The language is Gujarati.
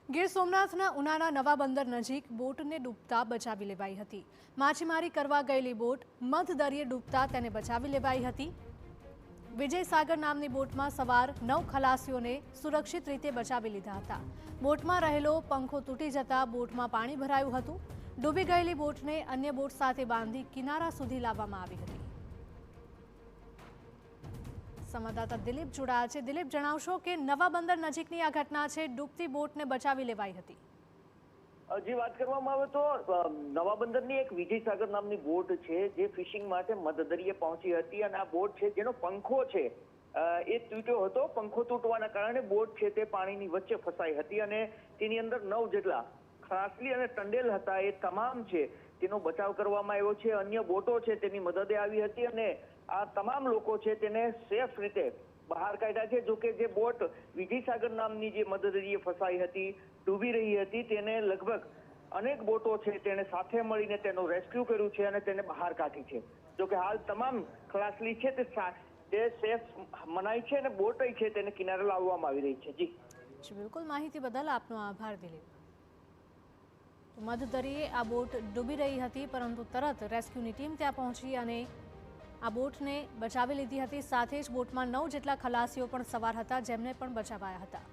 ગીર સોમનાથના ઉનાના નવા બંદર નજીક બોટને ડૂબતા બચાવી લેવાઈ હતી। માછીમારી કરવા ગયેલી બોટ મધદરિયે ડૂબતા તેને બચાવી લેવાઈ હતી। વિજય સાગર નામની બોટમાં સવાર 9 ખલાસીઓને સુરક્ષિત રીતે બચાવી લીધા હતા। બોટમાં રહેલો પંખો તૂટી જતા બોટમાં પાણી ભરાયું હતું। ડૂબી ગયેલી બોટને અન્ય બોટ સાથે બાંધી કિનારા સુધી લાવવામાં આવી હતી। સંવાદદાતા દિલીપ જોડાયા છે। દિલીપ, જણાવશો કે નવા બંદર નજીકની આ ઘટના છે, ડૂબતી બોટને બચાવી લેવાઈ હતી। જે વાત કરવામાં આવે તો નવા બંદરની એક વિજય સાગર નામની બોટ છે જે ફિશિંગ માટે મધદરિયે પહોંચી હતી અને આ બોટ છે જેનો પંખો છે એ તૂટ્યો હતો। પંખો તૂટવાના કારણે બોટ છે તે પાણીની વચ્ચે ફસાઈ હતી અને તેની અંદર 9 જેટલા ખલાસી અને ટંડેલ હતા એ તમામ છે તેનો બચાવ કરવામાં આવ્યો છે। અન્ય બોટો છે તેની મદદે આવી હતી અને આ તમામ લોકો છે તેને સેફ રીતે બહાર કાઢ્યા છે। જો કે જે બોટ વિજય સાગર નામની જે મદદરીએ ફસાઈ હતી, ડૂબી રહી હતી, તેને લગભગ અનેક બોટો છે તેને સાથે મળીને તેનું રેસ્ક્યુ કર્યું છે અને તેને બહાર કાઢી છે। જો કે હાલ તમામ ખલાસી છે તે સેફ મનાય છે અને બોટ છે તેને કિનારે લાવવામાં આવી રહી છે। જી બિલકુલ, માહિતી બદલ આપનો આભાર દિલીપ। મધદરિયે આ બોટ ડૂબી રહી હતી પરંતુ તરત રેસ્ક્યુની ટીમ ત્યાં પહોંચી અને આ બોટને બચાવી લીધી હતી। સાથે જ બોટમાં 9 જેટલા ખલાસીઓ પણ સવાર હતા જેમને પણ બચાવાયા હતા।